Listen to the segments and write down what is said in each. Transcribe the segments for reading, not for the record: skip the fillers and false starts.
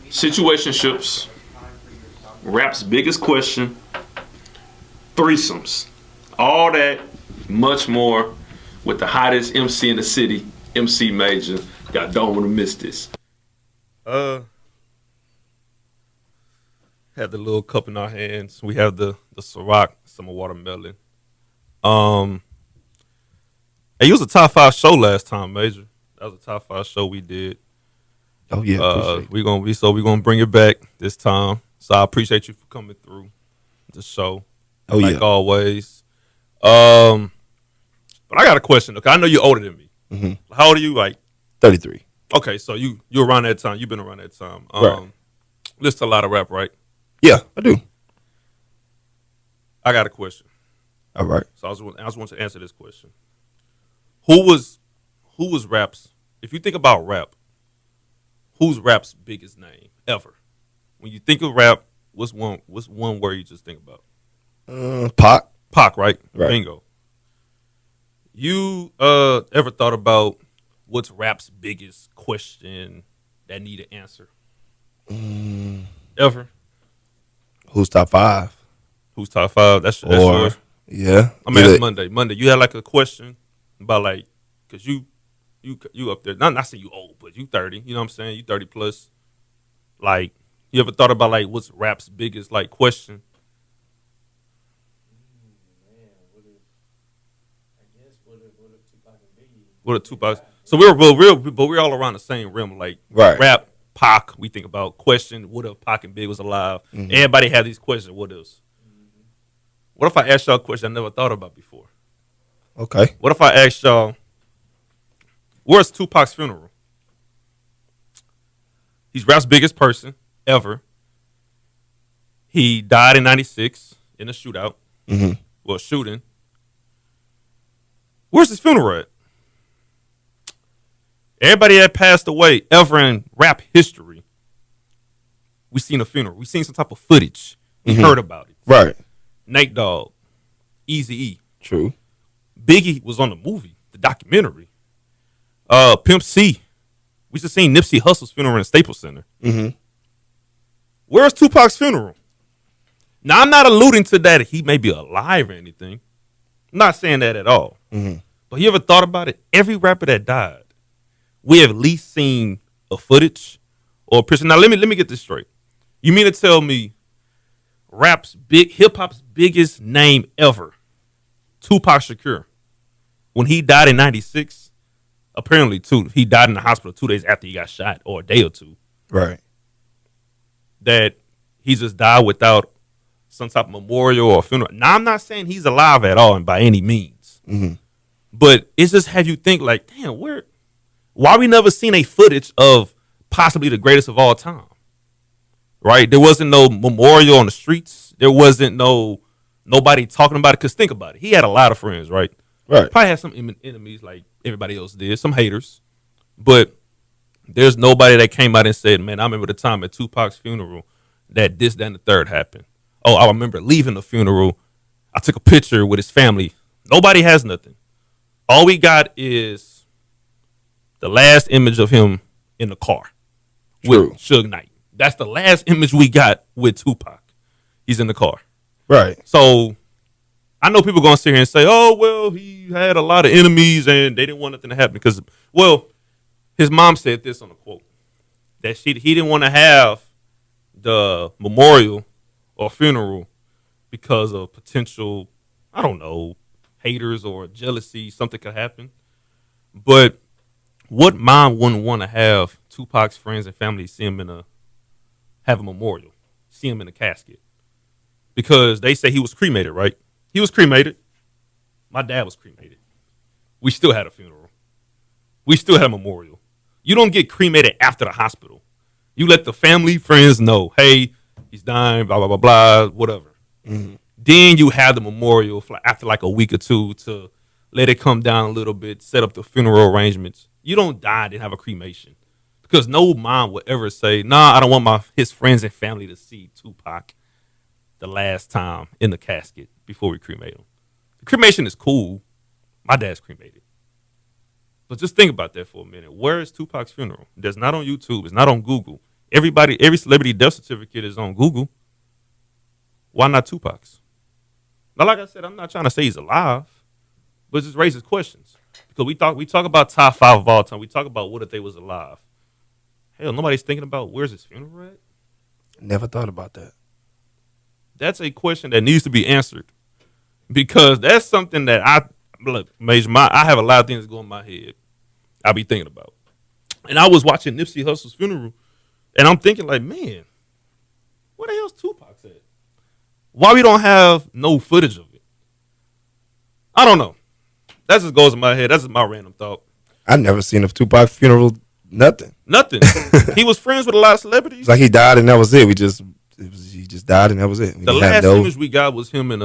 Situationships, rap's biggest question, 3somes. All that, much more, with the hottest MC in the city, MC Major. God, don't want to miss this. Had the little cup in our hands. We have the Ciroc, some watermelon. Hey, it was a top 5 show last time, Major. That was a top 5 show we did. Oh yeah, we're gonna bring it back this time. So I appreciate you for coming through the show. Oh like yeah, always. But I got a question. Okay, I know you're older than me. Mm-hmm. How old are you? Like 33. Okay, so you around that time. You've been around that time. Right. Listen to a lot of rap, right? Yeah, I do. I got a question. All right. So I just want to answer this question. Who was rap's? If you think about rap, who's rap's biggest name ever? When you think of rap, what's one word you just think about? Pac. Pac, right? Right. Bingo. You ever thought about what's rap's biggest question that need an answer? Ever? Who's top 5? Who's top 5? That's yours. Yeah. I'm asking Monday. Monday, you had like a question about like, cause you up there. Not saying you old, but you 30. You know what I'm saying? You 30 plus. Like, you ever thought about like what's rap's biggest like question? What a Tupac. So we're all around the same realm. Like Right. rap, Pac. We think about question. What if Pac and Big was alive? Mm-hmm. Everybody had these questions. What else? What if I asked y'all a question I never thought about before? Okay. What if I asked y'all, where's Tupac's funeral? He's rap's biggest person ever. He died in '96 in a shootout. Mm-hmm. Well, shooting. Where's his funeral at? Everybody that passed away ever in rap history, we seen a funeral. We seen some type of footage. We heard about it. Right. Nate Dogg, Eazy-E. True. Biggie was on the movie, the documentary. Pimp C. We just seen Nipsey Hussle's funeral in Staples Center. Mm-hmm. Where's Tupac's funeral? Now, I'm not alluding to that he may be alive or anything. I'm not saying that at all. Mm-hmm. But you ever thought about it? Every rapper that died, we have at least seen a footage or a picture. Now, let me get this straight. You mean to tell me hip hop's biggest name ever, Tupac Shakur, when he died in '96, apparently he died in the hospital 2 days after he got shot, or a day or two. Right. That he just died without some type of memorial or funeral. Now, I'm not saying he's alive at all and by any means, but it's just have you think like, damn, why we never seen a footage of possibly the greatest of all time? Right? There wasn't no memorial on the streets. There wasn't nobody talking about it. Because think about it. He had a lot of friends, right? Right. Probably had some enemies like everybody else did, some haters. But there's nobody that came out and said, man, I remember the time at Tupac's funeral that this, that, and the third happened. Oh, I remember leaving the funeral. I took a picture with his family. Nobody has nothing. All we got is the last image of him in the car with Suge Knight. That's the last image we got with Tupac. He's in the car. Right. So I know people going to sit here and say, oh, well, he had a lot of enemies and they didn't want nothing to happen because, well, his mom said this on a quote, that he didn't want to have the memorial or funeral because of potential, I don't know, haters or jealousy, something could happen. But what mom wouldn't want to have Tupac's friends and family see him have a memorial, see him in a casket? Because they say he was cremated, right? He was cremated. My dad was cremated. We still had a funeral. We still had a memorial. You don't get cremated after the hospital. You let the family, friends know, hey, he's dying, blah, blah, blah, blah, whatever. Mm-hmm. Then you have the memorial after like a week or two to let it come down a little bit, set up the funeral arrangements. You don't die and have a cremation. Because no mom would ever say, nah, I don't want his friends and family to see Tupac the last time in the casket before we cremate him. The cremation is cool. My dad's cremated. But just think about that for a minute. Where is Tupac's funeral? That's not on YouTube. It's not on Google. Every celebrity death certificate is on Google. Why not Tupac's? Now, like I said, I'm not trying to say he's alive, but it just raises questions because we talk about top 5 of all time. We talk about what if they was alive. Hell, nobody's thinking about where's his funeral at. Never thought about that. That's a question that needs to be answered because that's something that I have a lot of things that go in my head. I be thinking about, and I was watching Nipsey Hussle's funeral, and I'm thinking like, man, where the hell's Tupac's at? Why we don't have no footage of it? I don't know. That just goes in my head. That's just my random thought. I never seen a Tupac funeral. Nothing. He was friends with a lot of celebrities. It's like he died and that was it. He just died and that was it. The last image we got was him in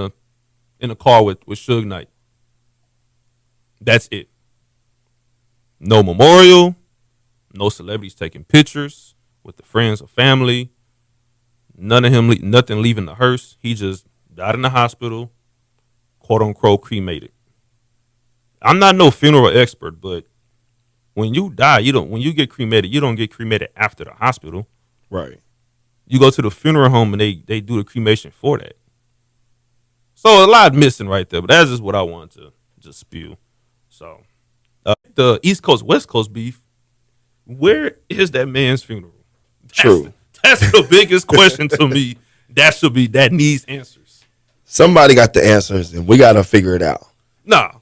a car with Suge Knight. That's it. No memorial. No celebrities taking pictures with the friends or family. None of him, nothing leaving the hearse. He just died in the hospital, quote unquote, cremated. I'm not no funeral expert, but when you die, when you get cremated, you don't get cremated after the hospital. Right. You go to the funeral home and they do the cremation for that. So a lot missing right there, but that's just what I wanted to just spew. So the East Coast, West Coast beef, where is that man's funeral? True. That's the biggest question to me. That needs answers. Somebody got the answers, and we got to figure it out. Nah,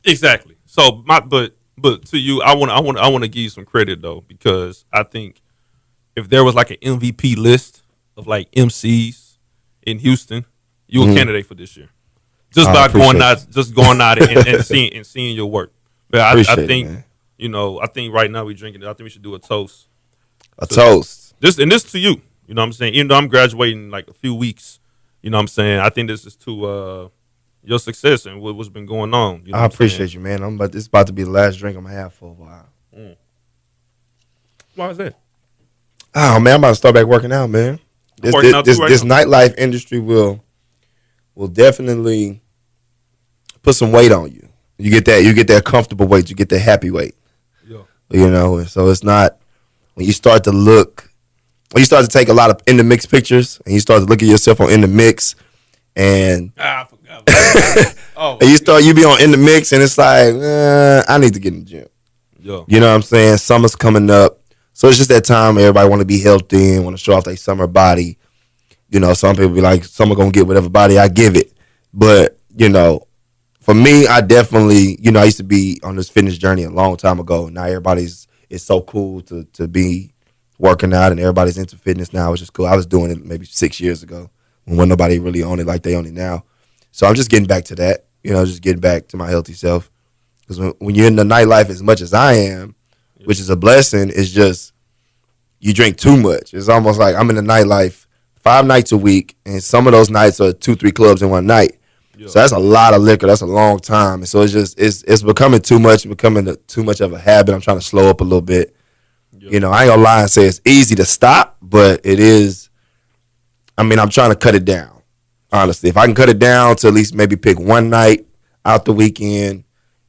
exactly. So but to you, I want to give you some credit though, because I think if there was like an MVP list of like MCs in Houston, you a candidate for this year. Just by going out and seeing your work. But I think I think right now we drinking it. I think we should do a toast. A toast. This to you. You know what I'm saying? Even though I'm graduating in like a few weeks, you know what I'm saying? I think this is to your success and what's been going on. You know I appreciate you, man. This is about to be the last drink I'm gonna have for a while. Why is that? Oh man, I'm about to start back working out, man. This nightlife industry will definitely put some weight on you. You get that comfortable weight, you get that happy weight. Yeah. You know, and so it's not when you start to take a lot of in the mix pictures and you start to look at yourself on in the mix and I forgot. and you be on in the mix and it's like, I need to get in the gym. Yeah. You know what I'm saying? Summer's coming up. So it's just that time everybody want to be healthy and want to show off their summer body. You know, some people be like, summer going to get whatever body I give it. But, you know, for me, I definitely, I used to be on this fitness journey a long time ago. Now it's so cool to be working out and everybody's into fitness now, which is cool. I was doing it maybe 6 years ago when nobody really owned it like they own it now. So I'm just getting back to that, just getting back to my healthy self. Because when you're in the nightlife as much as I am, which is a blessing, it's just you drink too much. It's almost like I'm in the nightlife 5 nights a week, and some of those nights are 2-3 clubs in one night. Yeah. So that's a lot of liquor. That's a long time. And so it's becoming too much, too much of a habit. I'm trying to slow up a little bit. Yeah. I ain't gonna lie and say it's easy to stop, but it is. I'm trying to cut it down. Honestly, if I can cut it down to at least maybe pick one night out the weekend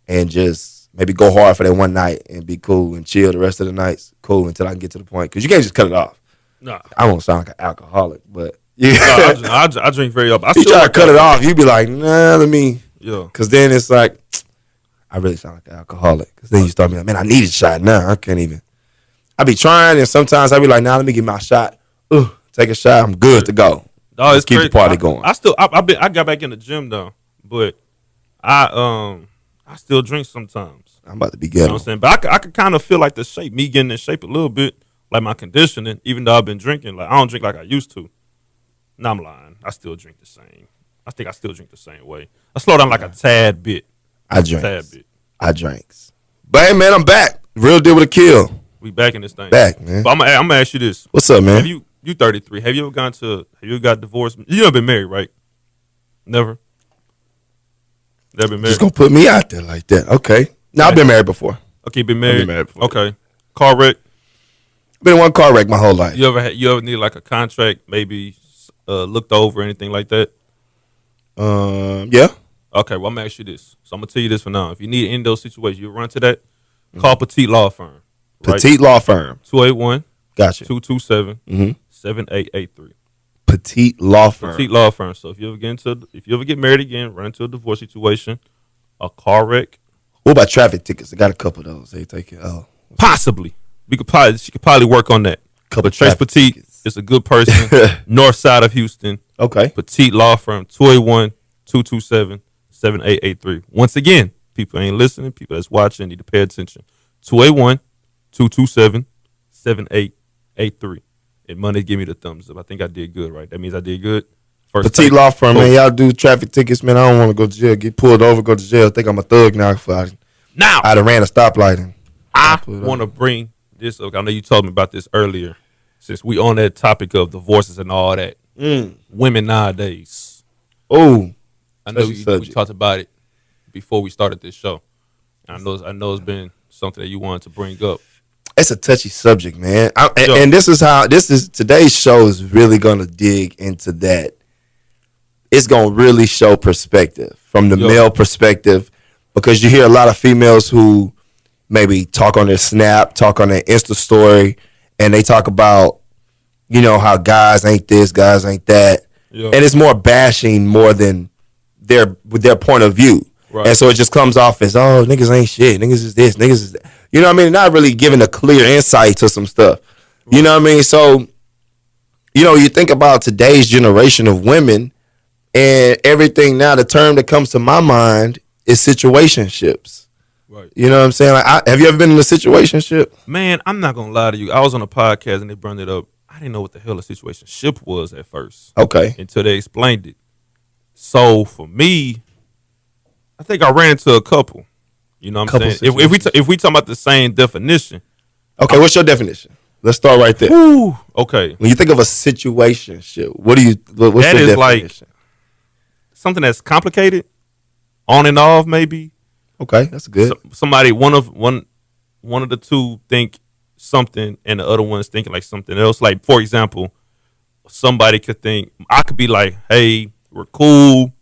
and just maybe go hard for that one night and be cool and chill the rest of the nights, cool until I can get to the point. Because you can't just cut it off. No. I won't sound like an alcoholic, but yeah. No, I drink very often. You try to cut it off, you be like, nah, let me. Yeah. Because then it's like, I really sound like an alcoholic. Because then you start being like, man, I need a shot now. I can't even. I be trying, and sometimes I be like, nah, let me get my shot. Take a shot. I'm good to go. No, let's keep the party going. I got back in the gym though, but I still drink sometimes. I'm about to be You know ghetto. what I'm saying? But I could kind of feel like me getting in shape a little bit, like my conditioning, even though I've been drinking. Like I don't drink like I used to. No, I'm lying. I still drink the same. I think I still drink the same way. I slow down like a tad bit. I drinks. But hey man, I'm back. Real deal with Akil. We back in this thing. Back, man. But I'm gonna ask you this. What's up, man? Have you 33? Have you ever got divorced? You never been married, right? Never. Never been married. Just gonna put me out there like that. Okay. No, I've been married before. Okay, been married. I've been married before. Okay. Car wreck. Been in one car wreck my whole life. You ever need like a contract, maybe looked over or anything like that? Yeah. Okay, well I'm gonna ask you this. So I'm gonna tell you this for now. If you need in those situations, you run to that. Call Petite Law Firm. Petite Law Firm. 281 Gotcha. 227-7883. Petite law firm. Petite law firm. So if you ever get married again, run into a divorce situation, a car wreck, What about traffic tickets? I got a couple of those. They take it. Oh, possibly she could probably work on that. couple But Trace traffic Petite tickets. is a good person. North side of Houston. Okay. Petite law firm. 281-227-7883. Once again, people ain't listening. People that's watching need to pay attention. 281-227-7883. And Monday give me the thumbs up. I think I did good, right? That means I did good. First Petite take. law firm, Cool. man. Y'all do traffic tickets, man. I don't want to go to jail. Get pulled over, go to jail. Think I'm a thug now. Now, I'd have ran a stoplight. And I want to bring this up. I know you told me about this earlier. Since we on that topic of divorces and all that, women nowadays. Oh, I know we subject. talked about it before we started this show. I know it's been something that you wanted to bring up. it's a touchy subject, man. Sure. And this is today's show is really going to dig into that. It's going to really show perspective from the male perspective, because you hear a lot of females who maybe talk on their Snap, talk on their Insta story, and they talk about, how guys ain't this, guys ain't that. Yeah. And it's more bashing more than their point of view. Right. And so it just comes off as, oh, niggas ain't shit. Niggas is this, niggas is that. You know what I mean? Not really giving a clear insight to some stuff. You know what I mean? So, you think about today's generation of women and everything now, the term that comes to my mind is situationships. Right. You know what I'm saying? Like, have you ever been in a situationship? Man, I'm not going to lie to you. I was on a podcast and they brought it up. I didn't know what the hell a situationship was at first. Okay. Until they explained it. So for me, I think I ran into a couple. You know what I'm saying? If we talking about the same definition. Okay, what's your definition? Let's start right there. Whew, okay. When you think of a situationship, what's That your is definition? like something that's complicated, on and off maybe. Okay, that's good. Somebody, one of the two think something and the other one's thinking like something else. Like, for example, somebody could think, I could be like, hey, we're cool.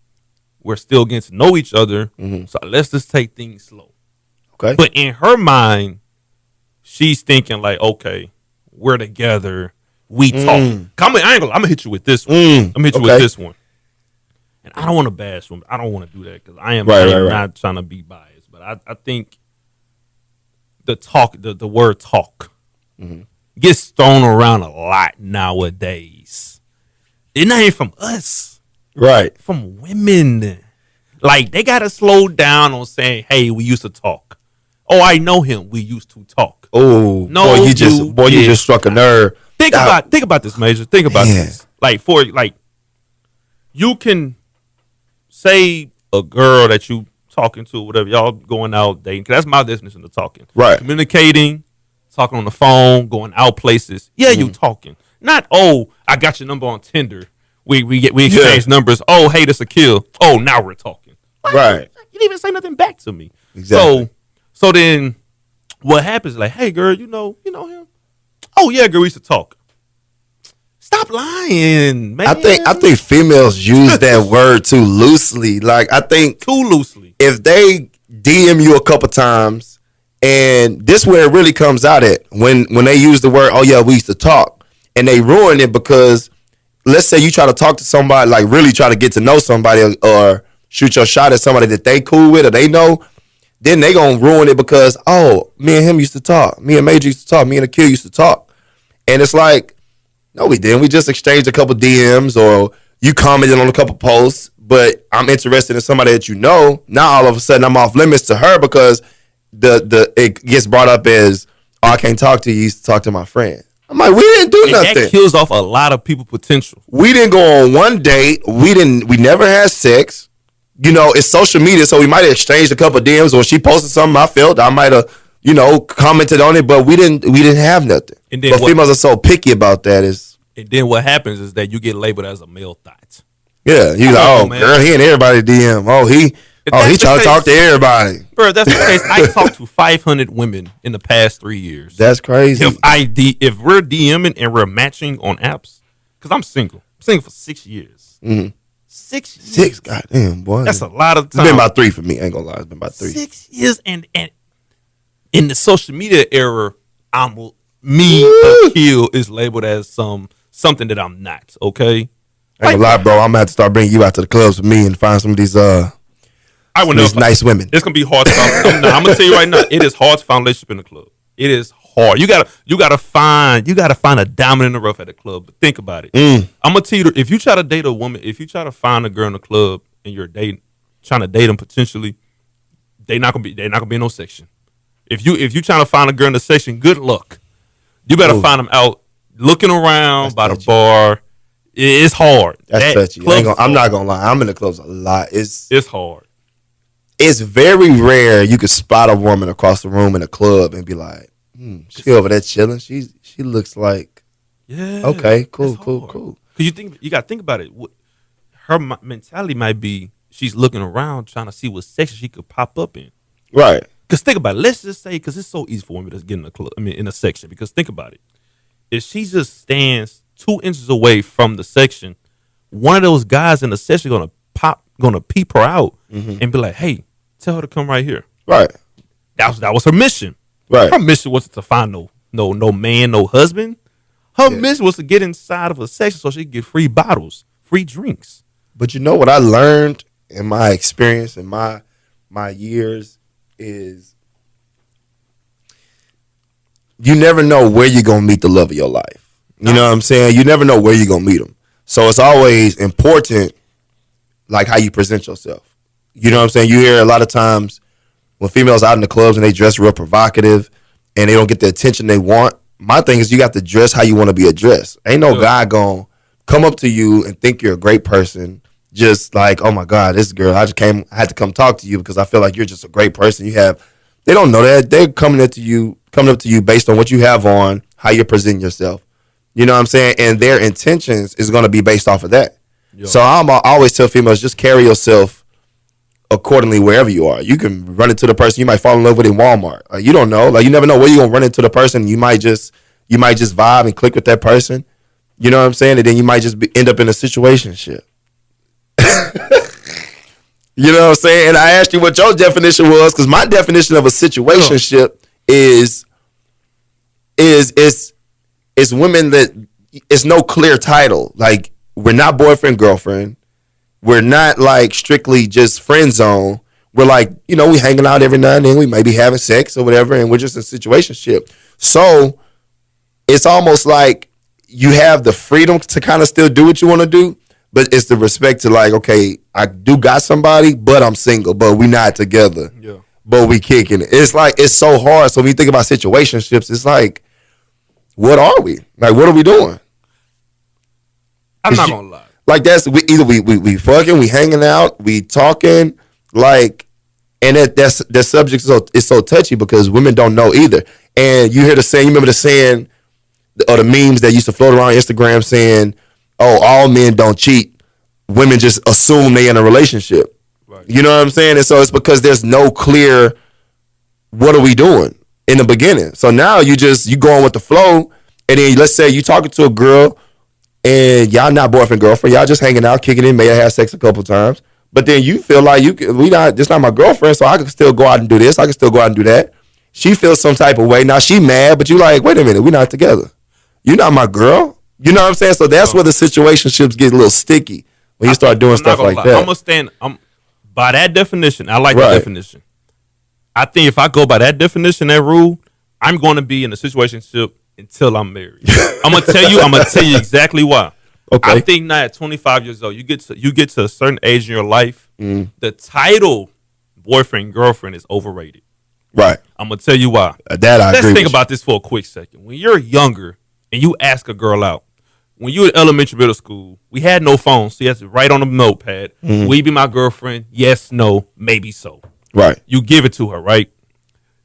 We're still getting to know each other. So let's just take things slow. Okay. But in her mind, she's thinking like, okay, we're together. We talk. I'm gonna hit you with this one. I'm gonna hit you with this one. And I don't want to bash women. I don't want to do that because I am not trying to be biased. But I think the word talk gets thrown around a lot nowadays. It ain't from us. Right. From women. Like, they got to slow down on saying, hey, we used to talk. Oh, I know him. We used to talk. Oh, No, you just struck a nerve. Think about this, Major. Think about this. Like, you can say a girl that you talking to, whatever, y'all going out dating. 'Cause that's my definition of talking. Right. Communicating, talking on the phone, going out places. Yeah, you talking. Not, oh, I got your number on Tinder. We exchange numbers. Oh, hey, this Akil. Oh, now we're talking. Right. You didn't even say nothing back to me. Exactly. So then what happens? Like, hey, girl, you know him? Oh yeah, girl, we used to talk. Stop lying, man. I think females use that word too loosely. Like, I think too loosely. If they DM you a couple times, and this where it really comes out at when they use the word, oh yeah, we used to talk, and they ruin it because let's say you try to talk to somebody, like really try to get to know somebody or shoot your shot at somebody that they cool with or they know, then they gonna ruin it because, oh, me and him used to talk. Me and Major used to talk. Me and Akil used to talk. And it's like, no, we didn't. We just exchanged a couple DMs or you commented on a couple posts, but I'm interested in somebody that you know. Now all of a sudden I'm off limits to her because it gets brought up as, oh, I can't talk to you. You used to talk to my friend. I'm like, we didn't do nothing. That kills off a lot of people's potential. We didn't go on one date. We never had sex. It's social media, so we might have exchanged a couple of DMs, or she posted something I felt I might have, commented on it, but we didn't have nothing. And then but females are so picky about that. And then what happens is that you get labeled as a male thought. Yeah, you like, man. Girl, he in everybody DM. He trying to talk to everybody. Bro, that's the case. I talked to 500 women in the past 3 years. That's crazy. If we're DMing and we're matching on apps, because I'm single. I'm single for 6 years. 6 years. 6, goddamn, boy. That's a lot of time. It's been about 3 for me. I ain't gonna lie. It's been about 3. 6 years, and in the social media era, I'm me, Akil, is labeled as something that I'm not. Okay. I ain't gonna lie, bro. I'm gonna have to start bringing you out to the clubs with me and find some of these nice women. It's gonna be hard to find. I'm gonna tell you right now, it is hard to find a relationship in the club. It is hard. You gotta find a diamond in the rough at the club. But think about it. I'm gonna tell you, if you try to date a woman, if you try to find a girl in the club and you're trying to date them potentially, they're not gonna be in no section. If you trying to find a girl in the section, good luck. You better find them out looking around by the bar. It's hard. That's touchy. I'm not gonna lie. I'm in the clubs a lot. It's hard. It's very rare you could spot a woman across the room in a club and be like, she over there chilling. She looks like, okay, cool. Because you got to think about it. Her mentality might be she's looking around trying to see what section she could pop up in. Right. Because think about it. Let's just say, because it's so easy for women to get in a club. I mean, in a section. Because think about it. If she just stands 2 inches away from the section, one of those guys in the section gonna peep her out and be like, "Hey, tell her to come right here." Right. That was her mission. Right. Her mission wasn't to find no man, no husband. Her mission was to get inside of a section so she could get free bottles, free drinks. But you know what I learned in my experience in my years is you never know where you're gonna meet the love of your life. You know what I'm saying? You never know where you're gonna meet them. So it's always important, like how you present yourself. You know what I'm saying? You hear a lot of times when females out in the clubs and they dress real provocative and they don't get the attention they want. My thing is you got to dress how you want to be addressed. Ain't no guy gonna come up to you and think you're a great person. Just like, oh my God, this girl, I had to come talk to you because I feel like you're just a great person. They don't know that. They're coming up to you based on what you have on, how you're presenting yourself. You know what I'm saying? And their intentions is going to be based off of that. Yo. So I always tell females, just carry yourself accordingly wherever you are. You can run into the person you might fall in love with in Walmart. You don't know. Like, you never know where you're going to run into the person. You might just vibe and click with that person. You know what I'm saying? And then you might just end up in a situationship. You know what I'm saying? And I asked you what your definition was, because my definition of a situationship is women that it's no clear title. Like, we're not boyfriend, girlfriend. We're not like strictly just friend zone. We're like, we hanging out every now and then. We may be having sex or whatever, and we're just in a situationship. So it's almost like you have the freedom to kind of still do what you want to do, but it's the respect to like, okay, I do got somebody, but I'm single, but we not together. Yeah. But we kicking it. It's like, it's so hard. So when you think about situationships, it's like, what are we? Like, what are we doing? I'm not gonna lie. Like, that's we fucking, we hanging out, we talking, like, and that subject is so touchy because women don't know either. And you hear the saying, you remember the saying or the memes that used to float around Instagram saying, "Oh, all men don't cheat. Women just assume they in a relationship." Right. You know what I'm saying? And so it's because there's no clear, what are we doing in the beginning? So now you going with the flow, and then let's say you talking to a girl and y'all not boyfriend, girlfriend, y'all just hanging out, kicking in, may have had sex a couple times, but then you feel like this not my girlfriend, so I can still go out and do this, I can still go out and do that. She feels some type of way. Now she mad, but you like, wait a minute, we're not together. You're not my girl. You know what I'm saying? So that's where the situationships get a little sticky when you start doing stuff like that. By that definition, I like the definition. I think if I go by that definition, that rule, I'm going to be in a situationship until I'm married. I'm gonna tell you exactly why. Okay. I think now at 25 years old, you get to a certain age in your life, the title boyfriend, girlfriend is overrated. Right. I'm gonna tell you why. Let's think about this for a quick second. When you're younger and you ask a girl out, when you were in elementary, middle school, we had no phones, so you have to write on a notepad. Will you be my girlfriend? Yes, no, maybe so. Right. You give it to her, right?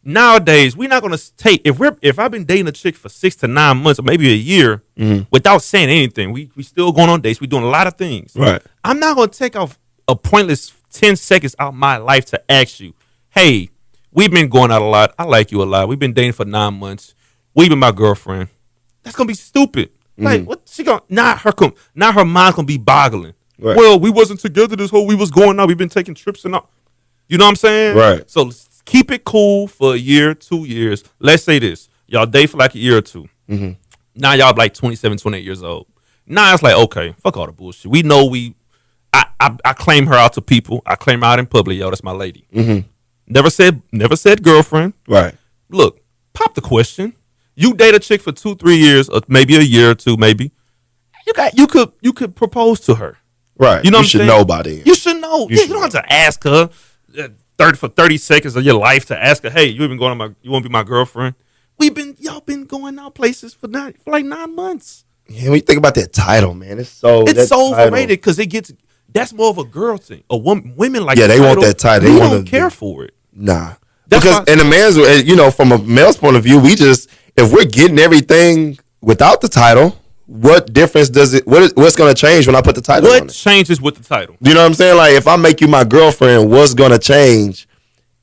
Nowadays, we're not gonna take if I've been dating a chick for 6 to 9 months or maybe a year without saying anything. We still going on dates. We doing a lot of things. Right. I'm not gonna take off a pointless 10 seconds out of my life to ask you, hey, we've been going out a lot. I like you a lot. We've been dating for 9 months. Will you be my girlfriend? That's gonna be stupid. Like, what she gonna not her mind's gonna be boggling. Right. Well, we wasn't together this whole, we was going out, we've been taking trips and all. You know what I'm saying? Right. So keep it cool for a year, 2 years. Let's say this. Y'all date for like a year or two. Mm-hmm. Now y'all like 27, 28 years old. Now it's like, okay, fuck all the bullshit. We know I claim her out to people. I claim her out in public. Yo, that's my lady. Mm-hmm. Never said girlfriend. Right. Look, pop the question. You date a chick for 2-3 years, or maybe a year or two, maybe. You could propose to her. Right. You know, you should know about it. You should know. You don't have to ask her 30 seconds of your life to ask her, hey, you want to be my girlfriend? Y'all been going out places for like 9 months. Yeah, when you think about that title, man, it's so overrated because that's more of a girl thing. Women like they want that title. They don't care for it. Nah, because in the man's, from a male's point of view, if we're getting everything without the title, what difference does it? What's going to change when I put the title on it? What changes with the title? You know what I'm saying? Like if I make you my girlfriend, what's going to change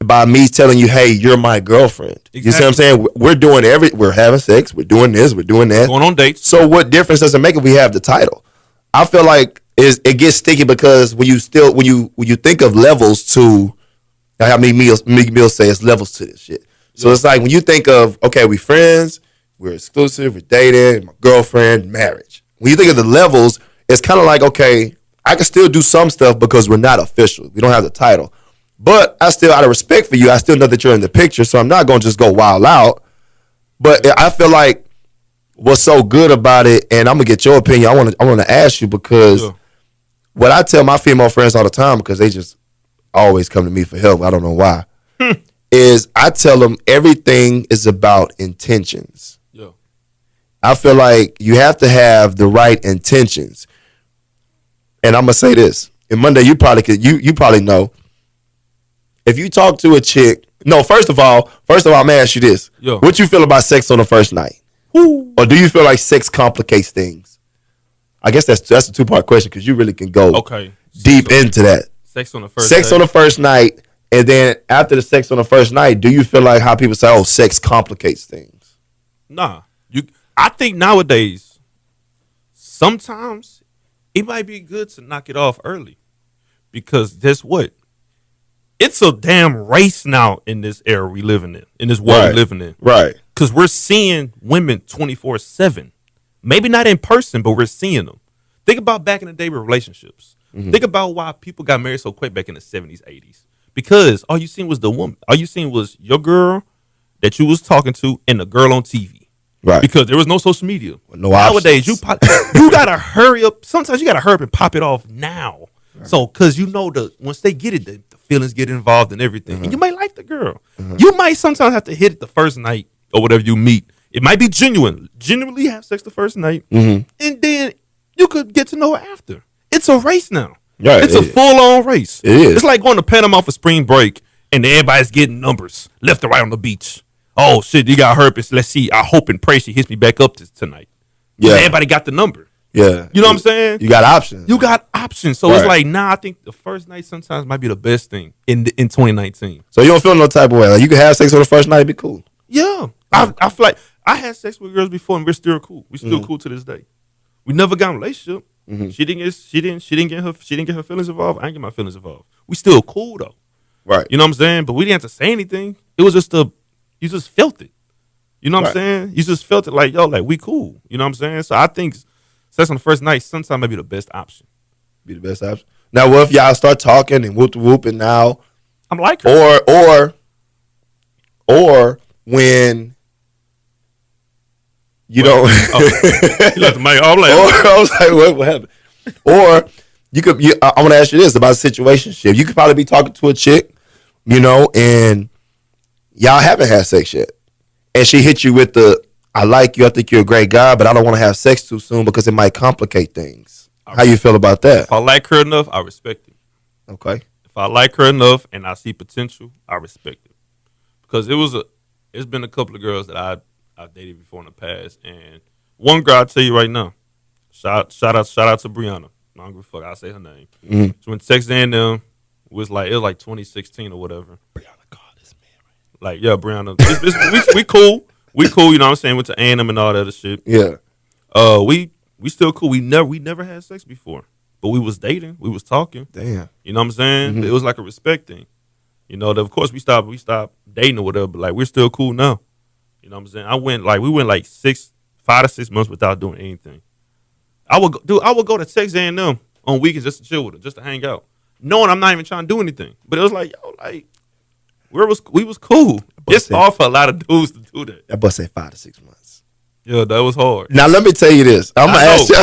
by me telling you, hey, you're my girlfriend? Exactly. You see what I'm saying? We're having sex, we're doing this, we're doing that, going on dates. So what difference does it make if we have the title? I feel like it gets sticky because when you think of levels to, like how Meek Mill says, levels to this shit. So it's like when you think of, okay, we friends, we're exclusive, we're dating, my girlfriend, marriage. When you think of the levels, it's kind of like, okay, I can still do some stuff because we're not official. We don't have the title. But I still, out of respect for you, I still know that you're in the picture, so I'm not going to just go wild out. But I feel like what's so good about it, and I'm going to get your opinion, I want to ask you because what I tell my female friends all the time, because they just always come to me for help, I don't know why, is I tell them everything is about intentions. Yeah. I feel like you have to have the right intentions. And I'm going to say this. And Monday, you probably know. If you talk to a chick, first of all, I'm gonna ask you this. Yo. What you feel about sex on the first night? Ooh. Or do you feel like sex complicates things? I guess that's a 2-part question because you really can go deep into that. Sex on the first Sex day. on the first night, and then after the sex on the first night, do you feel like how people say, sex complicates things? Nah. I think nowadays, sometimes it might be good to knock it off early. Because guess what? It's a damn race now in this era we living in this world we living in. Right. Because we're seeing women 24/7. Maybe not in person, but we're seeing them. Think about back in the day with relationships. Mm-hmm. Think about why people got married so quick back in the 70s, 80s. Because all you seen was the woman. All you seen was your girl that you was talking to and the girl on TV. Right. Because there was no social media. No Nowadays, options. you got to hurry up. Sometimes you got to hurry up and pop it off now. Right. So, because once they get it, the feelings get involved and everything. And you might like the girl. You might sometimes have to hit it the first night or whatever you meet. It might be genuinely have sex the first night. And then you could get to know her after. It's a race now. Right, it's a full-on race. It is. It's like going to Panama for spring break and everybody's getting numbers left and right on the beach. Oh, shit, you got herpes. Let's see. I hope and pray she hits me back up tonight. Yeah. Everybody got the number. Yeah. You know what I'm saying? You got options. So it's like, I think the first night sometimes might be the best thing in 2019. So you don't feel no type of way. Like you can have sex on the first night, it'd be cool. Yeah. I feel like I had sex with girls before and we're still cool. We're still cool to this day. We never got in a relationship. She didn't get her feelings involved. I didn't get my feelings involved. We still cool though. Right. You know what I'm saying? But we didn't have to say anything. It was just you just felt it. You know what I'm saying? You just felt it like, yo, like we cool. You know what I'm saying? So I think sex on the first night sometimes might be the best option. Be the best option. Now, what if y'all start talking and whoop and now I'm like her. Or when you don't you left the mic. I was like, what happened? Or I want to ask you this about a situationship. You could probably be talking to a chick, and y'all haven't had sex yet. And she hit you with I like you, I think you're a great guy, but I don't want to have sex too soon because it might complicate things. How you feel about that? If I like her enough, I respect it. Okay. If I like her enough and I see potential, I respect it. Because it's been a couple of girls that I dated before in the past, and one girl I'll tell you right now, shout out to Brianna. I don't give a fuck. I'll say her name. She went to Texas A&M. It was like 2016 or whatever. Brianna, God, this man, right? Like, yeah, Brianna. We cool. We cool. You know what I'm saying? Went to A&M and all that other shit. Yeah. We still cool. We never had sex before, but we was dating. We was talking. Damn. You know what I'm saying? It was like a respect thing. Of course we stopped dating or whatever, but like we're still cool now. You know what I'm saying? We went like 5 to 6 months without doing anything. I would go to Texas A&M on weekends just to chill with her, just to hang out, knowing I'm not even trying to do anything. But it was like, yo, like we was cool. It's hard for a lot of dudes to do that. That boy said 5 to 6 months. Yeah, that was hard. Now let me tell you this. I'm gonna ask you.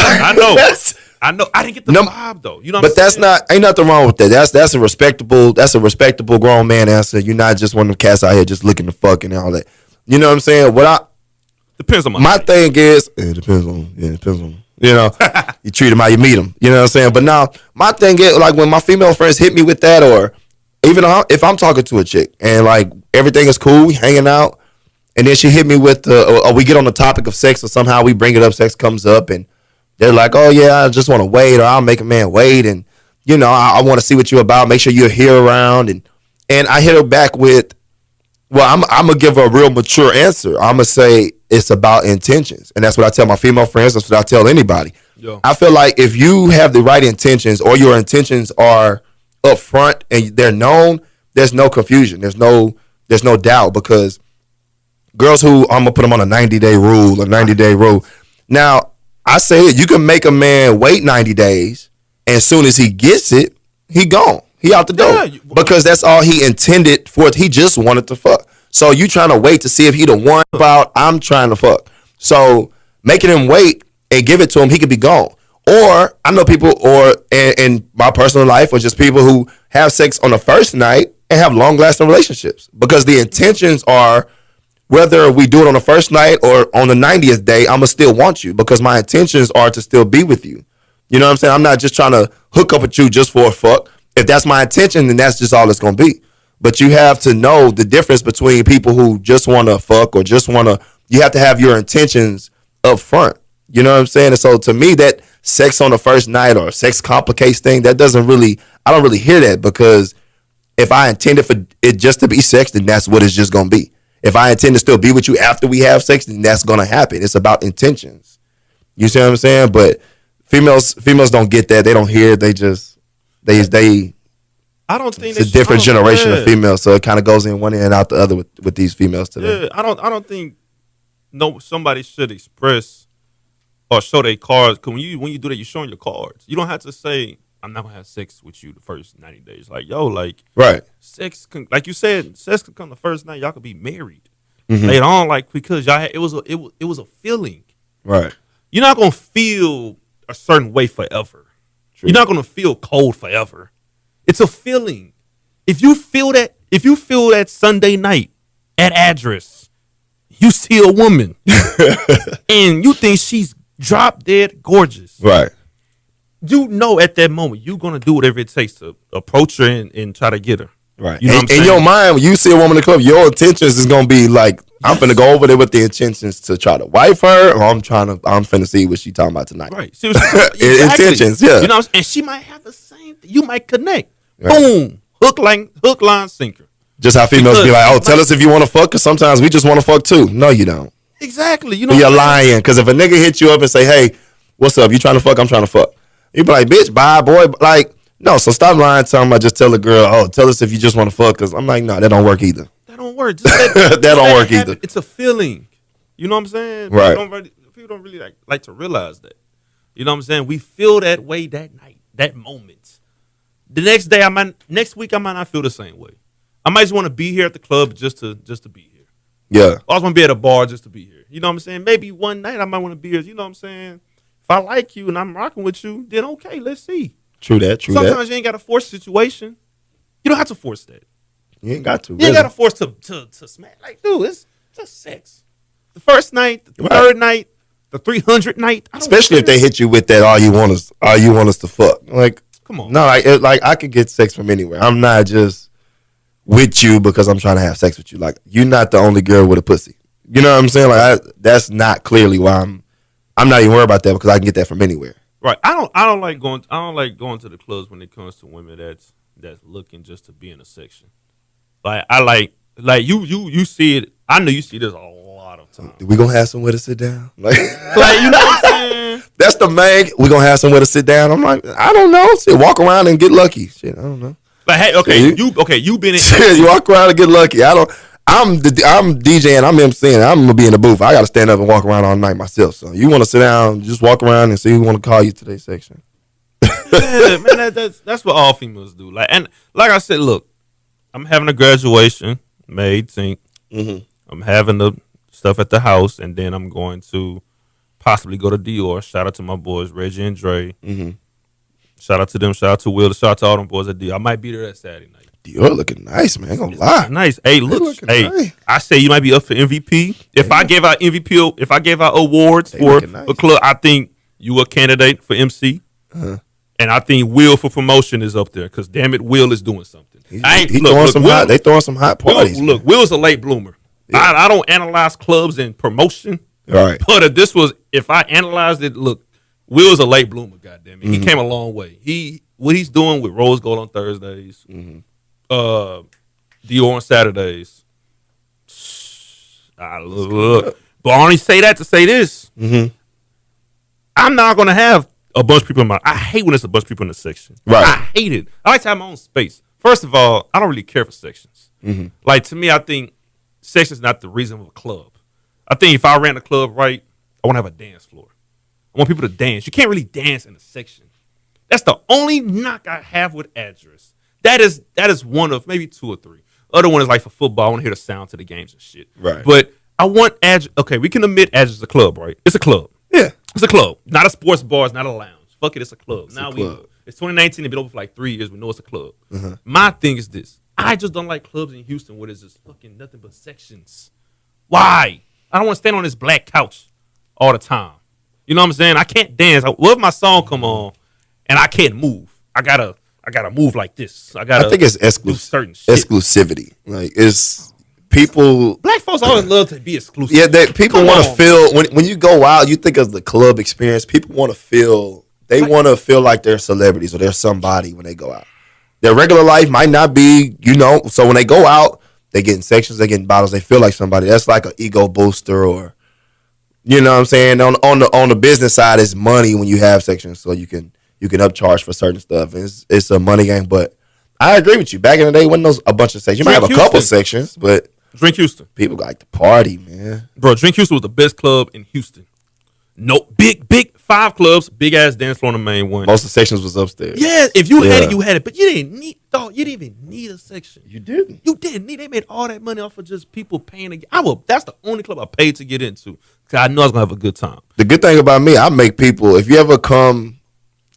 I know. I didn't get the vibe though. You know what I'm saying? Ain't nothing wrong with that. That's a respectable grown man answer. You're not just one of them cats out here just looking to fuck and all that. You know what I'm saying? Depends on my thing is it depends on you know, you treat them how you meet them. You know what I'm saying? But now my thing is like when my female friends hit me with that, or even if I'm talking to a chick and like everything is cool, we hanging out, and then she hit me with or we get on the topic of sex, or somehow we bring it up, sex comes up, and they're like, oh yeah, I just want to wait, or I'll make a man wait, and you know, I want to see what you're about, make sure you're here around, and I hit her back with, well, I'm gonna give her a real mature answer. I'm gonna say it's about intentions, and that's what I tell my female friends. That's what I tell anybody. Yo. I feel like if you have the right intentions, or your intentions are up front and they're known, there's no confusion. There's no doubt, because girls who I'm gonna put them on a 90-day rule. Now I say it, you can make a man wait 90 days, and as soon as he gets it, he gone. He out the door, because that's all he intended for it. He just wanted to fuck. So you trying to wait to see if he the one about, I'm trying to fuck. So making him wait and give it to him, he could be gone. Or I know people, or in my personal life, or just people who have sex on the first night and have long-lasting relationships, because the intentions are, whether we do it on the first night or on the 90th day, I'm going to still want you, because my intentions are to still be with you. You know what I'm saying? I'm not just trying to hook up with you just for a fuck. If that's my intention, then that's just all it's going to be. But you have to know the difference between people who just want to fuck or just want to, you have to have your intentions up front. You know what I'm saying? And so to me, that sex on the first night or sex complicates thing, I don't really hear that, because if I intended for it just to be sex, then that's what it's just going to be. If I intend to still be with you after we have sex, then that's going to happen. It's about intentions. You see what I'm saying? But females don't get that. They don't hear it. I don't think it's a different generation of females, so it kind of goes in one ear and out the other with these females today. Yeah, I don't think somebody should express or show their cards. Cause when you do that, you're showing your cards. You don't have to say, I'm not gonna have sex with you the first 90 days. Like, yo, like, right. Sex can, like you said, sex can come the first night. Y'all could be married later on, like, because y'all it was a feeling. Right. You're not gonna feel a certain way forever. True. You're not gonna feel cold forever. It's a feeling. If you feel that Sunday night at Address, you see a woman and you think she's drop dead gorgeous. Right. You know at that moment you're gonna do whatever it takes to approach her and try to get her. Right. You know what I'm saying? In your mind, when you see a woman in the club, your intentions is gonna be like, I'm finna go over there with the intentions to try to wife her, or I'm finna see what she talking about tonight. Right. Exactly. Intentions, yeah. You know what I'm saying? And she might have the same thing. You might connect. Right. Boom. Hook, line, sinker. Just how females be like, oh, tell us if you want to fuck, because sometimes we just want to fuck too. No, you don't. Exactly. You know, you're lying, because if a nigga hit you up and say, hey, what's up? You trying to fuck? I'm trying to fuck. You be like, bitch, bye, boy. Like, no, so stop lying. Tell me, I just tell a girl, oh, tell us if you just want to fuck, because I'm like, no, that don't work either. That don't work. That don't work either. It's a feeling. You know what I'm saying? Right. People don't really like to realize that. You know what I'm saying? We feel that way that night, that moment. The next week I might not feel the same way. I might just want to be here at the club just to be here. Yeah. I just want to be at a bar just to be here. You know what I'm saying? Maybe one night I might want to be here. You know what I'm saying? If I like you and I'm rocking with you, then okay, let's see. True that. Sometimes you ain't got to force a situation. You don't have to force that. You ain't got to. You ain't got to force to smash. Like, dude, it's just sex. The first night, the third night, the 300 night. Especially if they hit you with that, all you want us to fuck. Like, come on. No, like I could get sex from anywhere. I'm not just with you because I'm trying to have sex with you. Like, you're not the only girl with a pussy. You know what I'm saying? Like, that's not clearly why I'm not even worried about that, because I can get that from anywhere. Right. I don't like going to the clubs when it comes to women that's looking just to be in a section. Like, I like you see it. I know you see this a lot of times. We gonna have somewhere to sit down. Like you know what I'm saying? That's the main. We gonna have somewhere to sit down. I'm like, I don't know. Shit, walk around and get lucky. Shit, I don't know. But hey, okay, you been in. Shit, you walk around and get lucky. I I'm DJing, I'm MCing, I'm gonna be in the booth. I gotta stand up and walk around all night myself. So you want to sit down, just walk around and see who want to call you to their section. Yeah, man, that's what all females do. Like I said, look, I'm having a graduation May 18th. Mm-hmm. I'm having the stuff at the house, and then I'm going to possibly go to Dior. Shout out to my boys, Reggie and Dre. Mm-hmm. Shout out to them. Shout out to Will. Shout out to all them boys at Dior. I might be there that Saturday night. Dior looking nice, man. Ain't gonna lie. Nice. Hey, look. Hey, nice. I say you might be up for MVP. If I gave out MVP, if I gave out awards for a club, I think you a candidate for MC. Uh-huh. And I think Will for promotion is up there because damn it, Will is doing something. They throwing some hot parties. Look, Will's a late bloomer. Yeah. I don't analyze clubs and promotion. Right. But if I analyzed it, look, Will's a late bloomer. Goddamn it, he came a long way. What he's doing with Rose Gold on Thursdays, Dior on Saturdays. Look, but I only say that to say this. Mm-hmm. I'm not gonna have a bunch of people in my. I hate when there's a bunch of people in the section. Right. I hate it. I like to have my own space. First of all, I don't really care for sections. Mm-hmm. Like to me, I think sections not the reason of a club. I think if I ran a club right, I want to have a dance floor. I want people to dance. You can't really dance in a section. That's the only knock I have with address. That is one of maybe two or three. Other one is like for football. I want to hear the sound to the games and shit. Right. But I want address. Okay, we can admit address is a club, right? It's a club. Yeah. It's a club. Not a sports bar. It's not a lounge. Fuck it. It's a club. It's It's 2019. It's been over for like 3 years. We know it's a club. Uh-huh. My thing is this. I just don't like clubs in Houston where there's just fucking nothing but sections. Why? I don't want to stand on this black couch all the time. You know what I'm saying? I can't dance. What if my song come on and I can't move? I gotta move like this. I think it's do certain shit. exclusivity. Like it's people. Black folks always love to be exclusive. Yeah, people want to feel when you go out. You think of the club experience. People want to feel. They want to feel like they're celebrities or they're somebody when they go out. Their regular life might not be, so when they go out, they get in sections, they get in bottles, they feel like somebody. That's like an ego booster or, you know what I'm saying? On the business side, it's money when you have sections, so you can upcharge for certain stuff. It's a money game, but I agree with you. Back in the day, wasn't those a bunch of sections? You might have a couple sections, but Drink Houston. People like to party, man. Bro, Drink Houston was the best club in Houston. No, big 5 clubs, big ass dance floor on the main one. Most of the sections was upstairs. Yeah, if you had it, you had it. But you didn't even need a section. You didn't. You didn't need. They made all that money off of just people paying to get. That's the only club I paid to get into because I know I was gonna have a good time. The good thing about me, I make people. If you ever come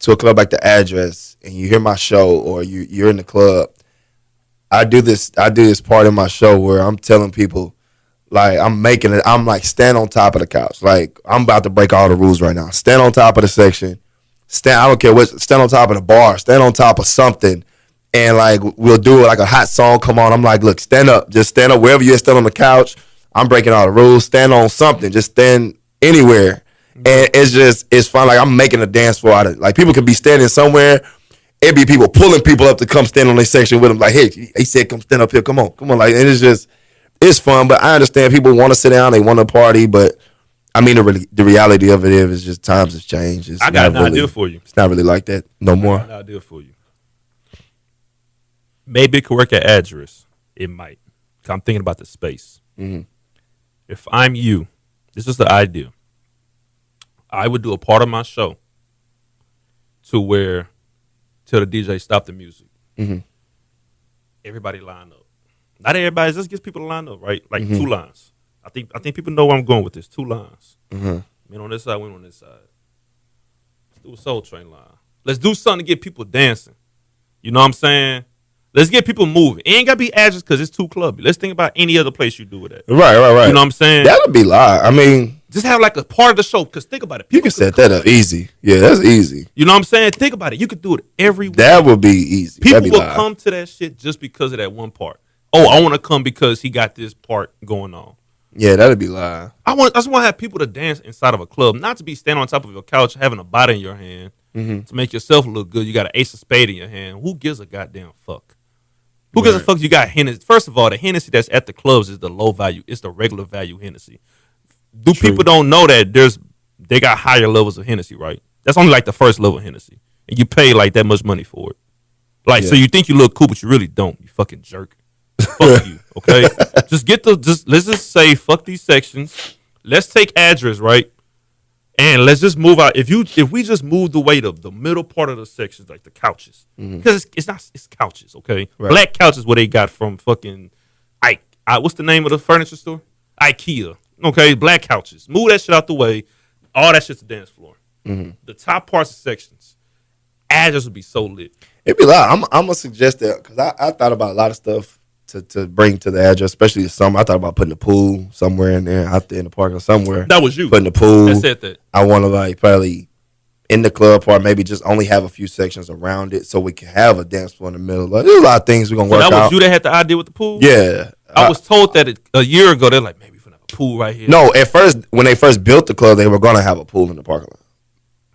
to a club like the Address and you hear my show or you're in the club, I do this part in my show where I'm telling people. Like, I'm making it, I'm like, stand on top of the couch. Like, I'm about to break all the rules right now. Stand on top of the section. I don't care what, stand on top of the bar. Stand on top of something. And, like, we'll do it like a hot song come on. I'm like, look, stand up. Just stand up wherever you're, stand on the couch. I'm breaking all the rules. Stand on something. Just stand anywhere. And it's fun. Like, I'm making a dance floor out of it. Like, people could be standing somewhere. It'd be people pulling people up to come stand on their section with them. Like, hey, he said, come stand up here. Come on. Like, and it's fun, but I understand people want to sit down, they want to party, but I mean, the reality of it is just times has changed. I got an idea for you. It's not really like that no more. I got an idea for you. Maybe it could work at Address. It might. I'm thinking about the space. Mm-hmm. If I'm you, this is the idea. I would do a part of my show till the DJ stop the music. Mm-hmm. Everybody line up. Not everybody. Just gets people to line up, right? Like 2 lines. I think people know where I'm going with this. 2 lines. Mm-hmm. Men on this side, women on this side. Let's do a Soul Train line. Let's do something to get people dancing. You know what I'm saying? Let's get people moving. It ain't got to be Address because it's too clubby. Let's think about any other place you do with that. Right. You know what I'm saying? That'll be live. I mean, just have like a part of the show because think about it. You can set that up easy. Yeah, that's easy. You know what I'm saying? Think about it. You could do it every week. That would be easy. People will come to that shit just because of that one part. Oh, I want to come because he got this part going on. Yeah, that'd be live. I just want to have people to dance inside of a club, not to be standing on top of your couch having a bottle in your hand to make yourself look good. You got an ace of spade in your hand. Who gives a goddamn fuck? Who gives a fuck? You got Hennessy. First of all, the Hennessy that's at the clubs is the low value. It's the regular value Hennessy. People don't know that they got higher levels of Hennessy, right? That's only like the first level of Hennessy, and you pay like that much money for it. Like, so you think you look cool, but you really don't. You fucking jerk. Fuck you. Okay, let's just say fuck these sections. Let's take address, right? And let's just move out. If we just moved away the middle part of the sections, like the couches, because it's couches, okay? Right. Black couches, what they got from fucking what's the name of the furniture store? IKEA. Okay, black couches. Move that shit out the way. All that shit's the dance floor. The top parts of sections, address would be so lit. It'd be a lot. I'm gonna suggest that because I thought about a lot of stuff to bring to the address, especially the summer. I thought about putting the pool somewhere in there, out there in the park or somewhere. That was you. Putting the pool. That said that. I want to like probably in the club part, maybe just only have a few sections around it so we can have a dance floor in the middle. Like, there's a lot of things we're gonna work out. That was you that had the idea with the pool? Yeah. I was told that a year ago. They're like, maybe we're gonna have a pool right here. No, at first when they first built the club, they were gonna have a pool in the parking lot.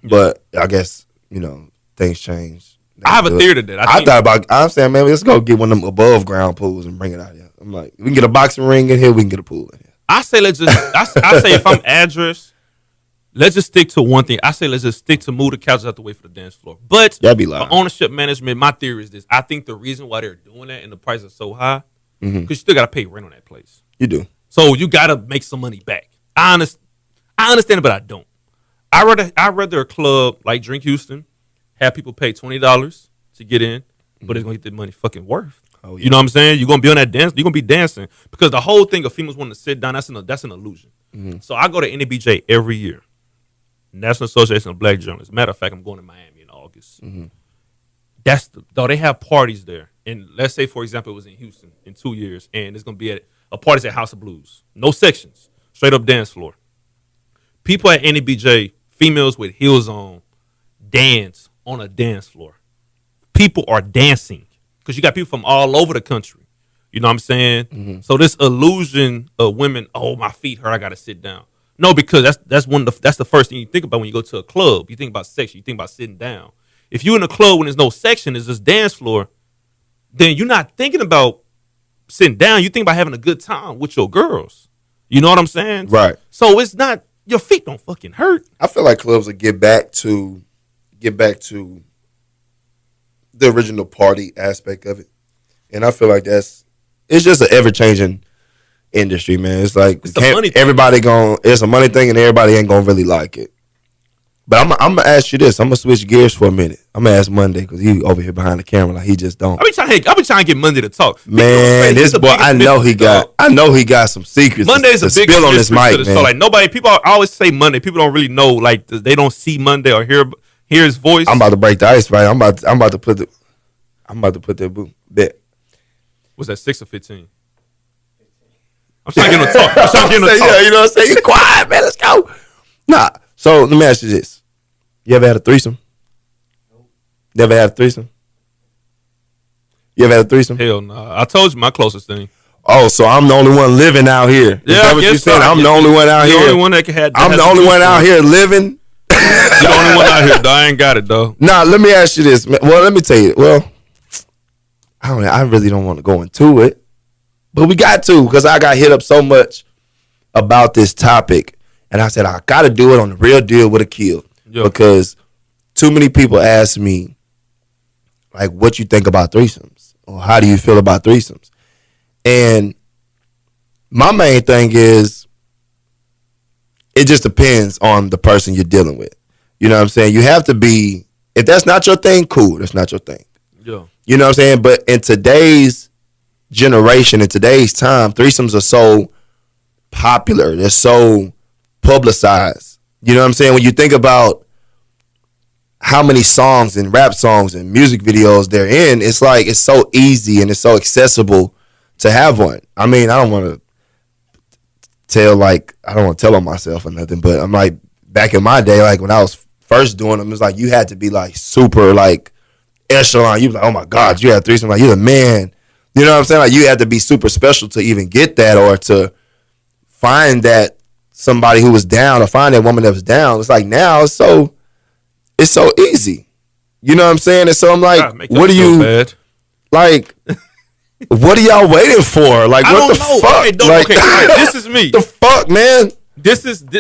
But I guess, things changed. I have a theory to that. I thought about. I'm saying, man, let's go get one of them above ground pools and bring it out here. I'm like, we can get a boxing ring in here. We can get a pool in here. I say let's just. I say if I'm address, let's just stick to one thing. I say let's just stick to move the couches out the way for the dance floor. But That'd be loud. for ownership management, my theory is this. I think the reason why they're doing that and the price is so high, because you still got to pay rent on that place. You do. So you got to make some money back. I understand it, but I don't. I'd rather a club like Drink Houston have people pay $20 to get in, but it's gonna get the money fucking worth. Oh, yeah. You know what I'm saying? You're gonna be on that dance. You're gonna be dancing because the whole thing of females wanting to sit down. That's an illusion. So I go to NABJ every year, National Association of Black Journalists. Matter of fact, I'm going to Miami in August. Though they have parties there, and let's say for example it was in Houston in 2 years, and it's gonna be at a party's at House of Blues, no sections, straight up dance floor. People at NABJ, females with heels on, dance on a dance floor. People are dancing because you got people from all over the country. You know what I'm saying? So this illusion of women, oh, my feet hurt, I got to sit down. No, because that's the first thing you think about when you go to a club. You think about section, you think about sitting down. If you're in a club when there's no section, it's just dance floor, then you're not thinking about sitting down. You think about having a good time with your girls. You know what I'm saying? Right. So it's not, your feet don't fucking hurt. I feel like clubs will get back to the original party aspect of it, and I feel like it's just an ever changing industry, man. It's like It's a money thing. It's a money thing, and everybody ain't gonna really like it. But I'm gonna ask you this. I'm gonna switch gears for a minute. I'm gonna ask Monday because he over here behind the camera like he just don't. I be trying to get Monday to talk. Man, this boy, I know he got some secrets. Monday's to a big spill on this mic, man. So like people always say Monday. People don't really know, like they don't see Monday or hear his voice. I'm about to break the ice, right? I'm about to put that boot bet. Was that 6 or 15? I'm trying to get him to talk. Yeah, you know what I'm saying? You quiet, man. Let's go. Nah. So let me ask you this: you ever had a threesome? Never had a threesome? You ever had a threesome? Hell no. I told you my closest thing. Oh, so I'm the only one living out here. Is that what you said? I'm the only one out here. The only one that can have. I'm the only one out here living. You're the only one out here. Though. I ain't got it though. Nah, let me ask you this. Well, let me tell you. Well, I really don't want to go into it, but we got to because I got hit up so much about this topic, and I said I got to do it on the real deal with Akil because too many people ask me like, "What you think about threesomes?" or "How do you feel about threesomes?" And my main thing is, it just depends on the person you're dealing with. You know what I'm saying? You have to be, if that's not your thing, cool. That's not your thing. Yeah. You know what I'm saying? But in today's generation, in today's time, threesomes are so popular. They're so publicized. You know what I'm saying? When you think about how many songs and rap songs and music videos they're in, it's like it's so easy and it's so accessible to have one. I mean, I don't want to tell on myself or nothing, but I'm like, back in my day, like when I was first doing them, it's like you had to be like super like echelon. You was like, oh my God, you had threesome, like you're the man. You know what I'm saying? Like you had to be super special to even get that or to find that somebody who was down or find that woman that was down. It's like now it's so easy. You know what I'm saying? And so I'm like, what do you bad. like? What are y'all waiting for? Like, I what don't the know. fuck? Okay, Like, all right, this is me. the fuck, man?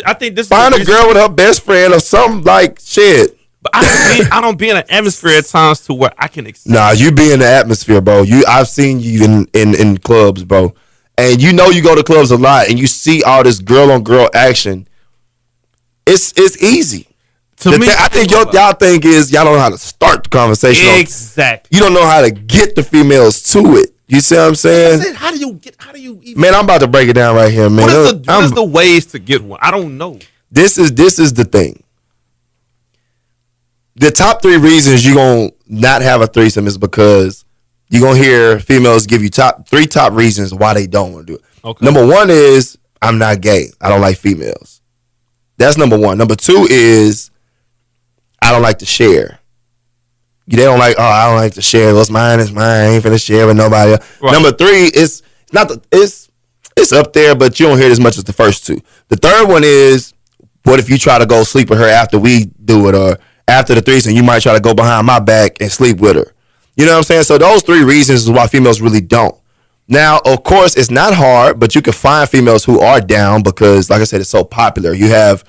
I think this Find is a girl with her best friend or something like shit. But I don't be in an atmosphere at times to where I can accept. Nah, you be in the atmosphere, bro. I've seen you in clubs, bro. And you go to clubs a lot and you see all this girl on girl action. It's easy. I think y'all think is y'all don't know how to start the conversation. Exactly. You don't know how to get the females to it. You see what I'm saying? How do you even, man, I'm about to break it down right here, man. What is the ways to get one? I don't know. This is the thing. The top 3 reasons you're going to not have a threesome is because you're going to hear females give you top reasons why they don't want to do it. Okay. Number 1 is, I'm not gay. I don't like females. That's number 1. Number 2 is, I don't like to share. They don't like, I don't like to share. What's mine is mine. I ain't finna share with nobody else. Right. Number 3 is, it's up there, but you don't hear it as much as the first 2. The third one is, what if you try to go sleep with her after we do it, or after the threesome, you might try to go behind my back and sleep with her. You know what I'm saying? So those 3 reasons is why females really don't. Now, of course, it's not hard, but you can find females who are down because, like I said, it's so popular. You have,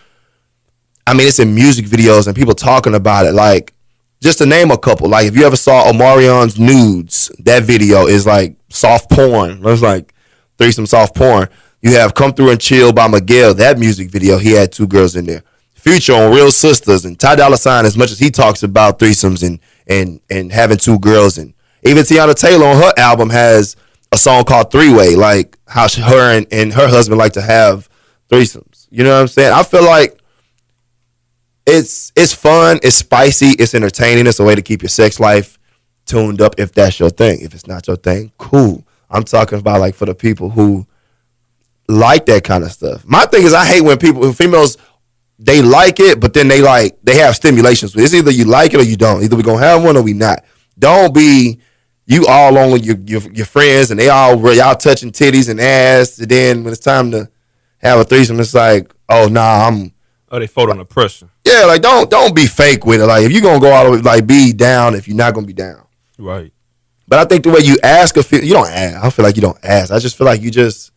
it's in music videos and people talking about it. Like, just to name a couple, like if you ever saw Omarion's Nudes, that video is like soft porn. It was like threesome soft porn. You have Come Through and Chill by Miguel, that music video, he had 2 girls in there. Future on Real Sisters, and Ty Dolla $ign, as much as he talks about threesomes and having 2 girls, and even Tiana Taylor on her album has a song called 3-Way, like how her and her husband like to have threesomes. You know what I'm saying? I feel like it's fun, it's spicy, it's entertaining. It's a way to keep your sex life tuned up if that's your thing. If it's not your thing, cool. I'm talking about like for the people who like that kind of stuff. My thing is I hate when females, they like it, but then they have stimulations. It's either you like it or you don't. Either we gonna have one or we not. Don't be you all on with your friends and y'all touching titties and ass, and then when it's time to have a threesome, it's like, oh nah, they fold under pressure. Yeah, like don't be fake with it. Like if you gonna go all the way, like be down if you're not gonna be down. Right. But I think the way you ask you don't ask. I feel like you don't ask. I just feel like you just,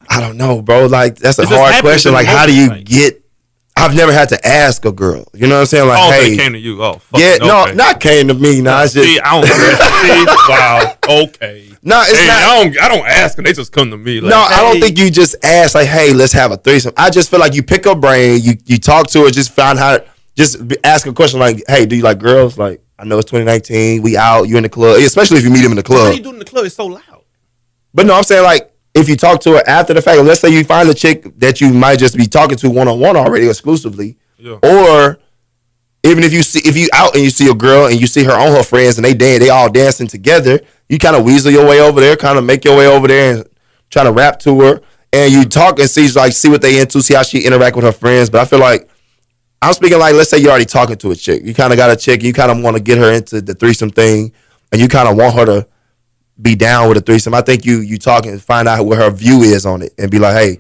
I don't know, bro. Like that's a hard question. Like how do you get? I've never had to ask a girl. You know what I'm saying? Like, hey, they came to you. Oh, fuck. Yeah, no, not came to me. Nah, it's just. See, I don't. Wow. Okay. No, it's not. I don't ask them. They just come to me. Like, no, I don't think you just ask like, hey, let's have a threesome. I just feel like you pick her brain, you talk to her, just find how. Just ask a question like, hey, do you like girls? Like, I know it's 2019. We out. You in the club, especially if you meet them in the club. What you doing in the club? It's so loud. But no, I'm saying like. If you talk to her after the fact, let's say you find a chick that you might just be talking to one-on-one already exclusively, yeah. Or even if you out and you see a girl and you see her on her friends and they all dancing together, you kind of weasel your way over there, kind of make your way over there and try to rap to her, and you talk and see what they into, see how she interact with her friends. But I feel like I'm speaking like, let's say you're already talking to a chick, you kind of got a chick, and you kind of want to get her into the threesome thing, and you kind of want her to be down with a threesome. I think you talk and find out what her view is on it and be like, hey,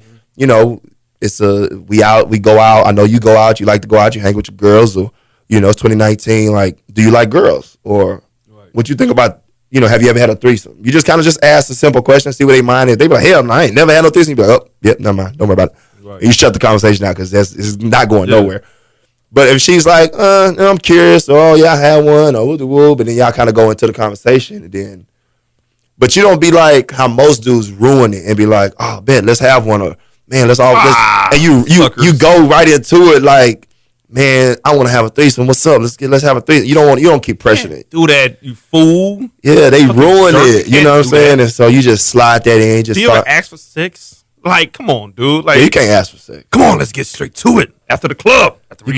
it's we go out. I know you go out. You like to go out. You hang with your girls, or it's 2019. Like, do you like girls, or what you think about? Have you ever had a threesome? You just kind of just ask a simple question, see what they mind is. They be like, hell no, I ain't never had no threesome. You be like, oh, yep, never mind, don't worry about it. Right. You shut the conversation out because it's not going nowhere. But if she's like, I'm curious, or oh yeah, I had one, or woo, but then y'all kind of go into the conversation and then. But you don't be like how most dudes ruin it and be like, oh, man, let's have one, or man, let's all and you go right into it like, man, I want to have a threesome. What's up? Let's have a threesome. You don't keep pressuring it. Do that, you fool. Yeah, they ruin it. You know what I'm saying? And so you just slide that in. Do you ever ask for sex? Like, come on, dude. Like, you can't ask for sex. Come on, let's get straight to it after the club. You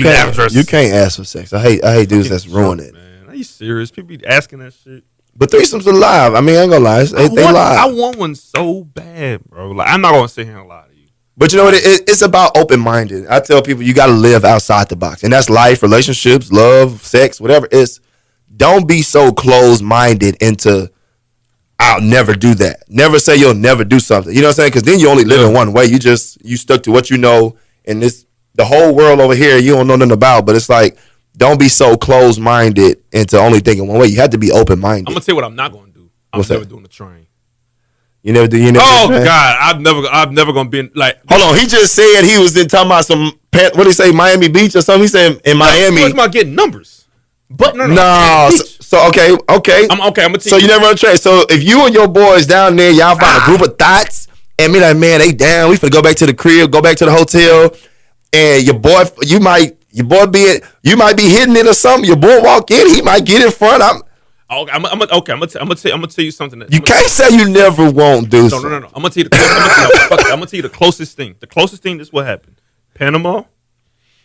can't ask for sex. I hate dudes that's ruin it. Man, are you serious? People be asking that shit. But threesomes are live. I ain't gonna lie. They live. I want one so bad, bro. Like, I'm not gonna sit here and lie to you. But you know what? It's about open-minded. I tell people you got to live outside the box. And that's life, relationships, love, sex, whatever. Don't be so closed-minded into, I'll never do that. Never say you'll never do something. You know what I'm saying? Because then you only live in one way. You stuck to what you know. And the whole world over here, you don't know nothing about. But it's like, don't be so closed-minded into only thinking one way. You have to be open-minded. I'm going to tell you what I'm not going to do. I'm never doing the train. You never do. You never. Oh do God, I've never gonna be in, like. Hold on, he just said he was talking about some. What did he say? Miami Beach or something? He said in Miami. Where's my getting numbers? But no. So okay. I'm okay. I'm gonna so you never on trade. So if you and your boys down there, y'all find a group of thoughts and be like, man, they down. We finna go back to the crib, go back to the hotel, and your boy might be hitting it or something. Your boy walk in, he might get in front. I'm gonna tell you something. You can't say you never won't do something. No. I'm gonna tell you the closest thing. The closest thing. This is what happened. Panama.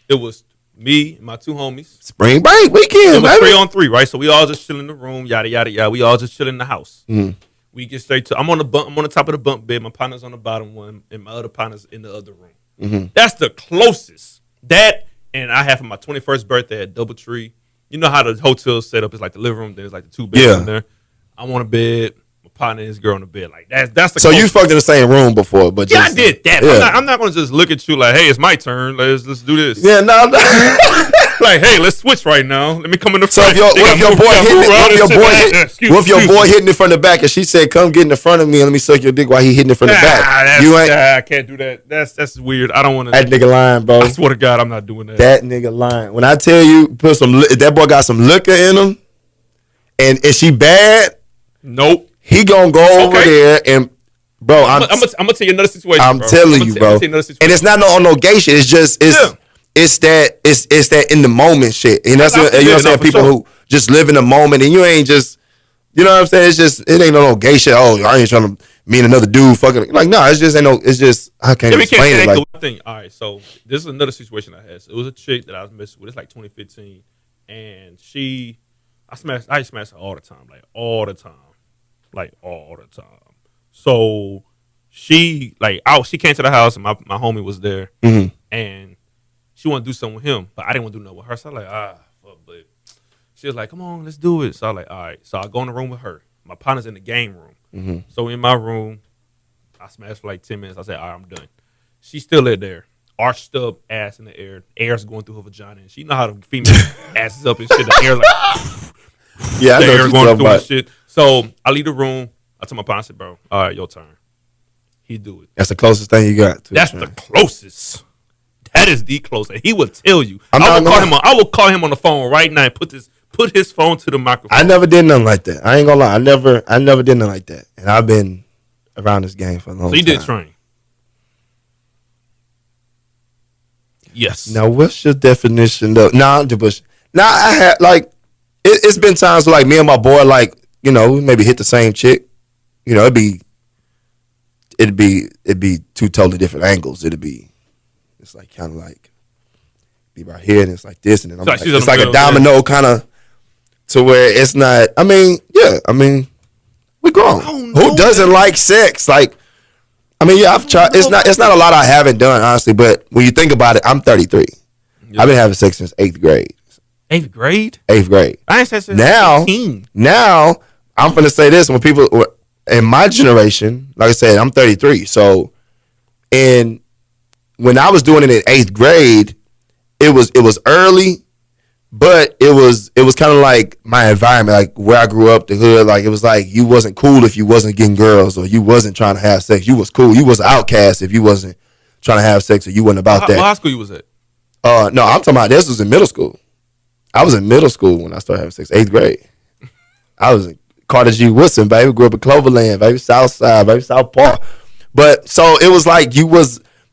It was me, and my two homies. Spring break weekend. It was 3-on-3, right? So we all just chill in the room, yada yada yada. We all just chill in the house. Mm. We get straight to. I'm on the top of the bunk bed. My partner's on the bottom one, and my other partner's in the other room. Mm-hmm. That's the closest. That and I have for my 21st birthday at DoubleTree. You know how the hotel's set up? It's like the living room. There's like the two beds in there. I'm on a bed. My partner and his girl on the bed. Like that's the. So closest. you fucked in the same room before, but yeah, I did that. Yeah. I'm not gonna just look at you like, hey, it's my turn. Let's do this. Yeah, no. Like, hey, let's switch right now. Let me come in the So front. what if your boy hitting it from the back and she said, come get in the front of me and let me suck your dick while he hitting it from the back? You ain't. I can't do that. That's weird. I don't want to. That nigga lying, bro. I swear to God, I'm not doing that. That nigga lying. When I tell you, that boy got some liquor in him, and is she bad? Nope. He gonna go over there and, bro. I'm gonna tell you another situation. I'm telling you, bro. And it's not no gay shit. It's just It's that in the moment shit. And that's you know what I'm saying? People who just live in the moment and you ain't just, you know what I'm saying? It's just, it ain't no gay shit. Oh, I ain't trying to me and another dude fucking. Like, no, it's just I can't explain it. Like, thing. All right, so this is another situation I had. So it was a chick that I was messing with. It's like 2015. And I smash her all the time. So she came to the house and my homie was there. Mm-hmm. And she wanted to do something with him, but I didn't want to do nothing with her. So I was like, fuck, but she was like, come on, let's do it. So I was like, all right. So I go in the room with her. My partner's in the game room. Mm-hmm. So in my room, I smashed for like 10 minutes. I said, all right, I'm done. She's still there. Arched up, ass in the air. Air's going through her vagina. And she know how the female asses up and shit. The air's like, yeah, I know air going through and shit. So I leave the room. I tell my partner, I said, bro, all right, your turn. He do it. That's the closest thing you got. That's the closest. That is the closest. He will tell you. I will call him on the phone right now and put his phone to the microphone. I never did nothing like that. I ain't gonna lie. I never did nothing like that. And I've been around this game for a long time. So you did train? Yes. Now, what's your definition of I had like it's been times where like me and my boy like, you know, we maybe hit the same chick. You know, it'd be two totally different angles. It's like kind of like be right here and it's like this and then it's like a domino kind of to where it's not. I mean, we grown. Who doesn't like sex? Like, I mean, yeah, I've tried. It's not a lot I haven't done, honestly. But when you think about it, I'm 33. Yep. I've been having sex since 8th grade. 8th grade? 8th grade. I ain't said since 18. Now, I'm finna say this. When people in my generation, like I said, I'm 33. So, when I was doing it in 8th grade, it was early, but it was kind of like my environment, like where I grew up, the hood. Like it was like you wasn't cool if you wasn't getting girls or you wasn't trying to have sex. You was cool. You was an outcast if you wasn't trying to have sex or you wasn't about that. What high school you was at? No, I'm talking about this was in middle school. I was in middle school when I started having sex, 8th grade. I was in Carter G. Woodson, baby. Grew up in Cloverland, baby. South Side, baby. South Park. But so it was like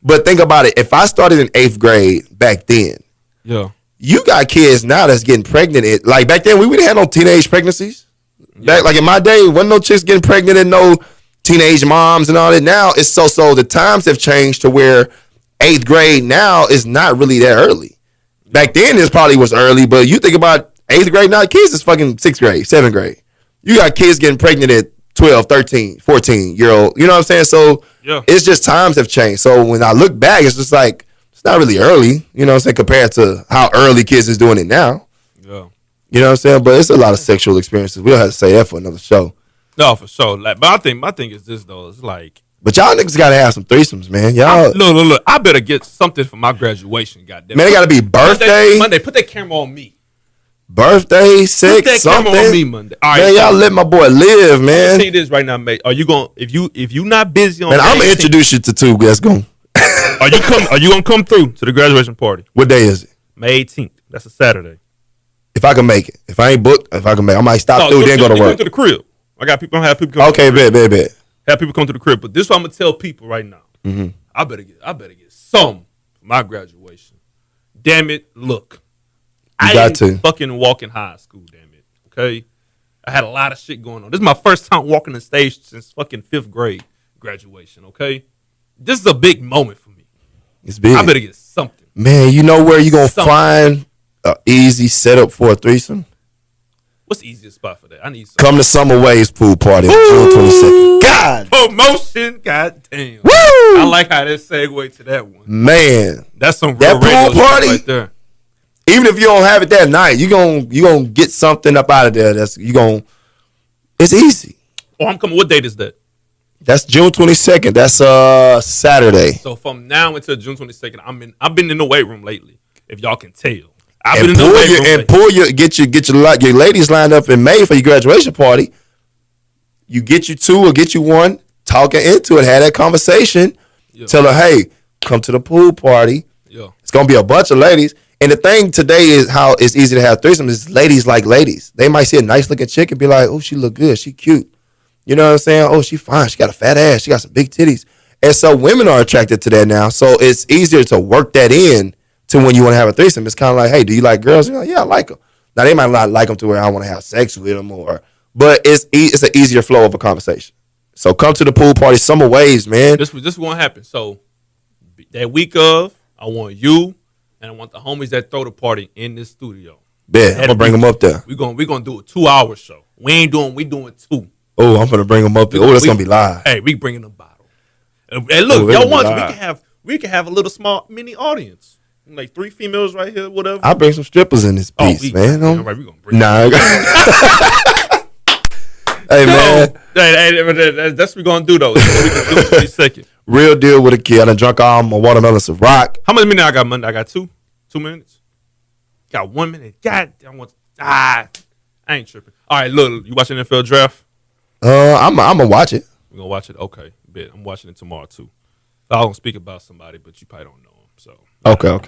but think about it. If I started in 8th grade back then, yeah, you got kids now that's getting pregnant. Like back then, we wouldn't have no teenage pregnancies. Back like in my day, wasn't no chicks getting pregnant and no teenage moms and all that. Now it's so the times have changed to where 8th grade now is not really that early. Back then, it probably was early, but you think about 8th grade now, kids is fucking 6th grade, 7th grade. You got kids getting pregnant at 12, 13, 14-year-old. You know what I'm saying? So it's just times have changed. So when I look back, it's just like, it's not really early, you know what I'm saying, compared to how early kids is doing it now. Yeah. You know what I'm saying? But it's a lot of sexual experiences. We'll have to say that for another show. No, for sure. Like, but my thing is this, though. It's like... But y'all niggas got to have some threesomes, man. Y'all... Look. I better get something for my graduation, goddamn. Man, it got to be birthday. Monday, put that camera on me. birthday, Put sex, that something. camera on me Monday. All right, Man, y'all let my boy live, I'm man. gonna say this right now, mate. Are you going if you not busy on Man, I'm May gonna 18th, introduce you to two. Let's go. Are you gonna come through to the graduation party? What day is it? May 18th. That's a Saturday. If I can make it. If I ain't booked, if I can make it. I might stop through, then go to Come work. to the crib. I got people. I'm gonna have people come. Okay, to the crib. bet. Have people come to the crib. But this is what I'm gonna tell people right now. Mm-hmm. I better get some for my graduation. Damn it! Look, I got ain't to. fucking walking high school. Damn it. Okay, I had a lot of shit going on. This is my first time walking the stage since fucking 5th grade graduation. Okay, this is a big moment for me. It's big. I better get something. Man, you know where you gonna find an easy setup for a threesome? What's the easiest spot for that? I need some Come to Summer Waves pool party on June 22nd. God, promotion. God damn. woo! I like how that segue to that one. Man, That's some real that radio pool shit party? right there. even if you don't have it that night, you gonna get something up out of there. It's easy. Oh, I'm coming. What date is that? That's June 22nd. That's Saturday. So from now until June 22nd, I've been in the weight room lately. If y'all can tell, I've been in the weight room. And get your ladies lined up in May for your graduation party. You get you two or get you one, talking into it, have that conversation. Yeah. Tell her, hey, come to the pool party. Yeah. It's gonna be a bunch of ladies. And the thing today is how it's easy to have threesomes. Is ladies like ladies. They might see a nice looking chick and be like, oh, she look good, she cute. You know what I'm saying? Oh, she fine, she got a fat ass, she got some big titties. And so women are attracted to that now. So it's easier to work that in to when you want to have a threesome. It's kind of like, hey, do you like girls? You're like, yeah, I like them. Now they might not like them to where I want to have sex with them, but it's an easier flow of a conversation. So come to the pool party, Summer Waves, man. This is gonna happen. So that week of, I want you and I want the homies that throw the party in this studio. Bet, I'm gonna bring them up there. We gonna do a 2-hour show. We doing 2. Oh, I'm gonna bring them up there. Oh, that's gonna be live. Hey, we bringing a bottle. And look, that's y'all gonna be want we can have a little small mini audience. Like 3 females right here, whatever. I'll bring some strippers in this piece, man. All right, we gonna bring Hey, man. Hey, that's what we gonna do though. That's what we can do in 30 seconds. Real deal with a kid. I done drunk all my watermelon Ciroc. How many minutes I got, Monday? I got 2 minutes. Got 1 minute. God, I ain't tripping. All right, look, you watching NFL draft? I'm gonna watch it. We gonna watch it. Okay, bet. I'm watching it tomorrow too. I was gonna speak about somebody, but you probably don't know him. So Okay.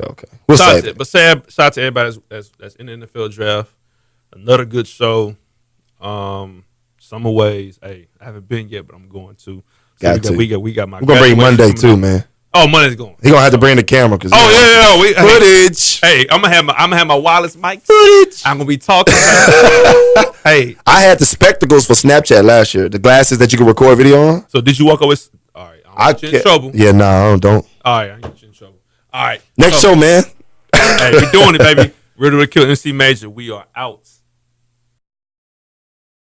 We'll save it. But shout out to everybody that's in the NFL draft. Another good show. Summer Ways. Hey, I haven't been yet, but I'm going to. So we got my. We're gonna bring Monday too, man. Oh, Monday's going. He gonna have to bring the camera because footage. Hey, I'm gonna have my wireless mic. Footage. I'm gonna be talking. Hey, I had the spectacles for Snapchat last year. The glasses that you can record video on. so did you walk away? All right, I get you in trouble. Yeah, no, don't. All right, I ain't get you in trouble. All right, Next show, man. Hey, we doing it, baby. Ready to kill MC Major. We are out.